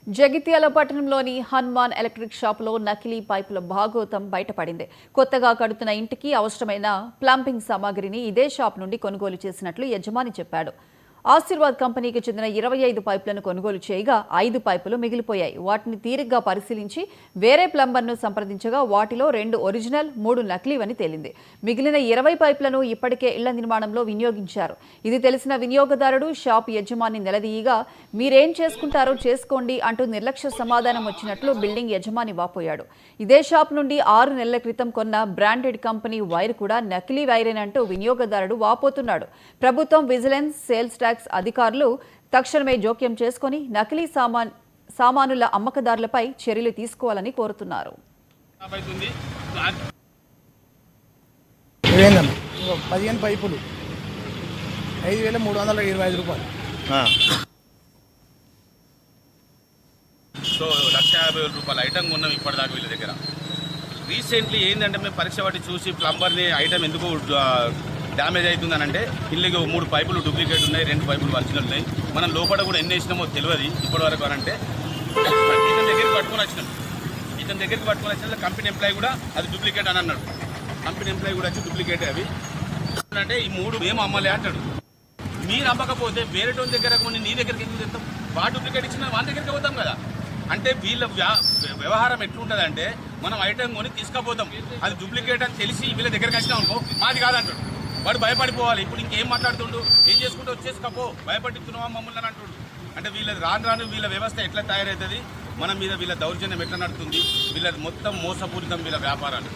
జగిత్యాల పట్టణంలోని హనుమాన్ ఎలక్ట్రిక్ షాపులో నకిలీ పైపుల భాగోతం బయటపడింది. కొత్తగా కడుతున్న ఇంటికి అవసరమైన ప్లంబింగ్ సామాగ్రిని ఇదే షాప్ నుండి కొనుగోలు చేసినట్లు యజమాని చెప్పాడు. ఆశీర్వాద్ కంపెనీకి చెందిన 25 పైపులను కొనుగోలు చేయగా 5 పైపులు మిగిలిపోయాయి. వాటిని తీరిగ్గా పరిశీలించి వేరే ప్లంబర్ను సంప్రదించగా వాటిలో 2 ఒరిజినల్, 3 నకిలీవని తేలింది. మిగిలిన 20 పైపులను ఇప్పటికే ఇళ్ల నిర్మాణంలో వినియోగించారు. ఇది తెలిసిన వినియోగదారుడు షాప్ యజమాని నిలదీయగా మీరేం చేసుకుంటారో చేసుకోండి అంటూ నిర్లక్ష్య సమాధానం వచ్చినట్లు బిల్డింగ్ యజమాని వాపోయాడు. ఇదే షాప్ నుండి 6 నెలల క్రితం కొన్న బ్రాండెడ్ కంపెనీ వైర్ కూడా నకిలీ వైరేనంటూ వినియోగదారుడు వాపోతున్నాడు. ప్రభుత్వం, విజిలెన్స్, సేల్స్ ట్యాక్స్ అధికారులు తక్షణమే జోక్యం చేసుకుని నకిలీ సామానుల అమ్మకదారులపై చర్యలు తీసుకోవాలని కోరుతున్నారు. 15 పైపులు 5,325 రూపాయలు. సో 1,50,000 రూపాయల ఐటమ్ కొన్నాం ఇప్పటిదాకా వీళ్ళ దగ్గర. రీసెంట్లీ ఏంటంటే మేము పరీక్ష పట్టి చూసి ప్లంబర్ని ఐటమ్ ఎందుకు డ్యామేజ్ అవుతుందని అంటే ఇల్లుకి 3 పైపులు డూప్లికేట్ ఉన్నాయి, 2 పైపులు ఒరిజినల్ ఉన్నాయి. మనం లోపల కూడా ఎన్ని వేసినామో తెలియదు ఇప్పటి వరకు అని అంటే ఇతని దగ్గరికి పట్టుకొని వచ్చిన కంపెనీ ఎంప్లాయీ కూడా అది డూప్లికేట్ అని అన్నాడు. కంపెనీ ఎంప్లాయీ కూడా వచ్చి డూప్లికేట్ అవి అంటే ఈ 3 మేము అమ్మలే అంటాడు. మీరు అమ్మకపోతే వేరే టోన్ దగ్గర కొని నీ దగ్గరికి ఎందుకు తెస్తాం? వాడు డూప్లికేట్ ఇచ్చిన వాళ్ళ దగ్గరికి పోతాం కదా. అంటే వీళ్ళ వ్యవహారం ఎట్లుంటుంది అంటే మనం ఐటమ్ కొని తీసుకుపోతాం, అది డూప్లికేట్ అని తెలిసి వీళ్ళ దగ్గరికి వచ్చినాం అనుకో మాది కాదంటాడు. వాడు భయపడిపోవాలి. ఇప్పుడు ఇంకేం మాట్లాడుతుండు, ఏం చేసుకుంటూ వచ్చేసుకోపో, భయపడుతున్నావా మమ్మల్ని అని అంటుడు. అంటే వీళ్ళ రాను వీళ్ళ వ్యవస్థ ఎట్లా తయారవుతుంది, మన మీద వీళ్ళ దౌర్జన్యం ఎట్లా నడుతుంది, వీళ్ళ మొత్తం మోసపూరితం వీళ్ళ వ్యాపారాలు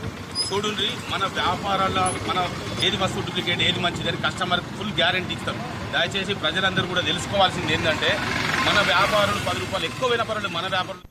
చూడండి. మన వ్యాపారాల్లో మన ఏది వస్తువు డూప్లికేట్, ఏది మంచిదని కస్టమర్ ఫుల్ గ్యారంటీ ఇస్తాం. దయచేసి ప్రజలందరూ కూడా తెలుసుకోవాల్సింది ఏంటంటే మన వ్యాపారులు 10 రూపాయలు ఎక్కువ పర్వాలేదు, మన వ్యాపారులు